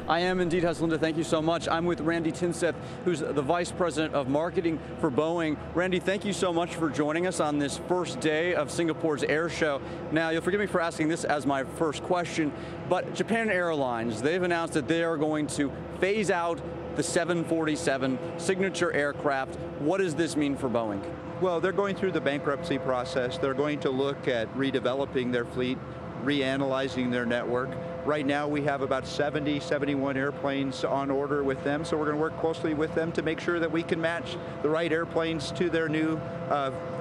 I am indeed, Haslinda. Thank you so much. I'm with Randy Tinseth, who's the Vice President of Marketing for Boeing. Randy, thank you so much for joining us on this first day of Singapore's air show. Now, you'll forgive me for asking this as my first question, but Japan Airlines, they've announced that they are going to phase out the 747 signature aircraft. What does this mean for Boeing? Well, they're going through the bankruptcy process. They're going to look at redeveloping their fleet, reanalyzing their network. Right now we have about 70, 71 airplanes on order with them, so we're going to work closely with them to make sure that we can match the right airplanes to their new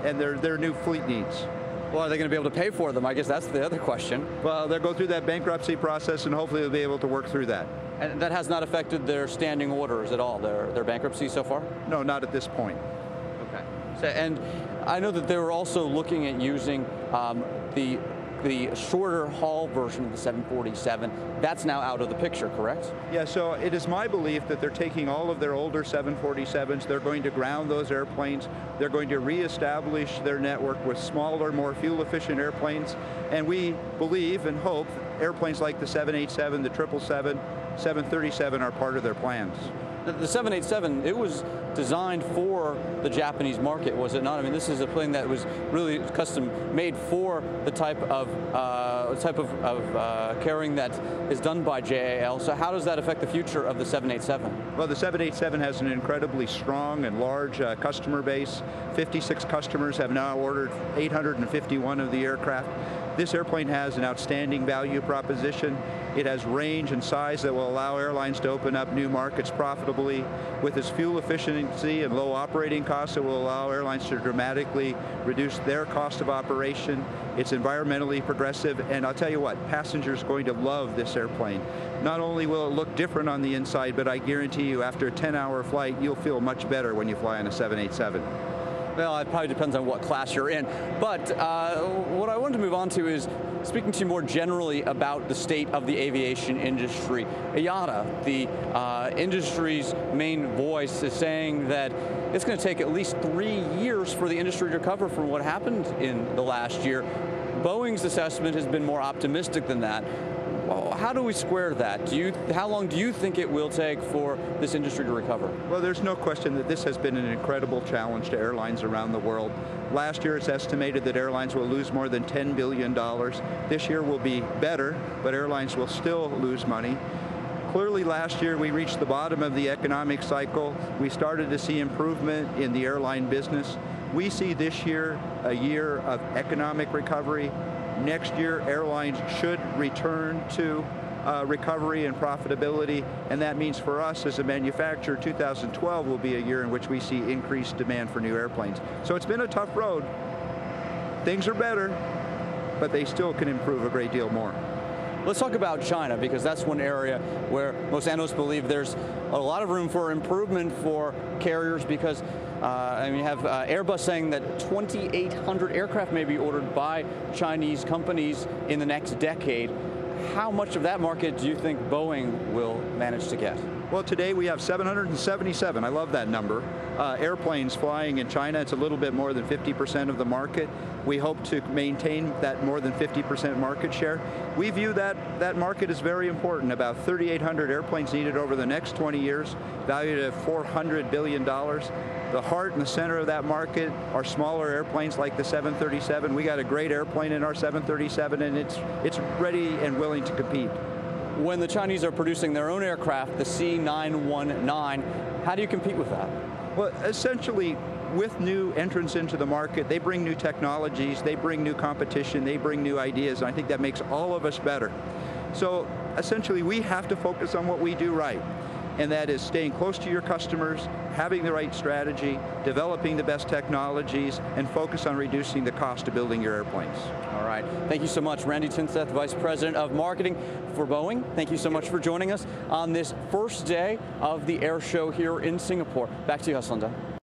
their new fleet needs. Well, are they going to be able to pay for them? I guess that's the other question. Well, they'll go through that bankruptcy process and hopefully they'll be able to work through that. And that has not affected their standing orders at all, their bankruptcy so far? No, not at this point. Okay. So, and I know that they were also looking at using the shorter haul version of the 747. That's now out of the picture, correct? Yeah, so it is my belief that they're taking all of their older 747s, they're going to ground those airplanes, they're going to reestablish their network with smaller, more fuel-efficient airplanes, and we believe and hope airplanes like the 787, the 777, 737 are part of their plans. The 787, it was designed for the Japanese market, was it not? I mean, this is a plane that was really custom made for the type of carrying that is done by JAL. So how does that affect the future of the 787? Well, the 787 has an incredibly strong and large customer base. 56 customers have now ordered 851 of the aircraft. This airplane has an outstanding value proposition. It has range and size that will allow airlines to open up new markets profitably. With its fuel efficiency and low operating costs, it will allow airlines to dramatically reduce their cost of operation. It's environmentally progressive, and I'll tell you what, passengers are going to love this airplane. Not only will it look different on the inside, but I guarantee you after a 10-hour flight, you'll feel much better when you fly on a 787. Well, it probably depends on what class you're in. But what I wanted to move on to is speaking to you more generally about the state of the aviation industry. IATA, the industry's main voice, is saying that it's going to take at least 3 years for the industry to recover from what happened in the last year. Boeing's assessment has been more optimistic than that. Well, how do we square that? How long do you think it will take for this industry to recover? Well, there's no question that this has been an incredible challenge to airlines around the world. Last year, it's estimated that airlines will lose more than $10 billion. This year will be better, but airlines will still lose money. Clearly, last year, we reached the bottom of the economic cycle. We started to see improvement in the airline business. We see this year a year of economic recovery. Next year, airlines should return to recovery and profitability, and that means for us as a manufacturer, 2012 will be a year in which we see increased demand for new airplanes. So it's been a tough road. Things are better, but they still can improve a great deal more. Let's talk about China, because that's one area where most analysts believe there's a lot of room for improvement for carriers, because you have Airbus saying that 2,800 aircraft may be ordered by Chinese companies in the next decade. How much of that market do you think Boeing will manage to get? Well, today we have 777, I love that number, airplanes flying in China. It's a little bit more than 50% of the market. We hope to maintain that more than 50% market share. We view that market as very important. About 3,800 airplanes needed over the next 20 years, valued at $400 billion. The heart and the center of that market are smaller airplanes like the 737. We got a great airplane in our 737, and it's ready and willing to compete. When the Chinese are producing their own aircraft, the C919, how do you compete with that? Well, essentially, with new entrants into the market, they bring new technologies, they bring new competition, they bring new ideas, and I think that makes all of us better. So essentially, we have to focus on what we do right, and that is staying close to your customers, having the right strategy, developing the best technologies, and focus on reducing the cost of building your airplanes. All right. Thank you so much, Randy Tinseth, Vice President of Marketing for Boeing. Thank you so much for joining us on this first day of the air show here in Singapore. Back to you, Haslinda.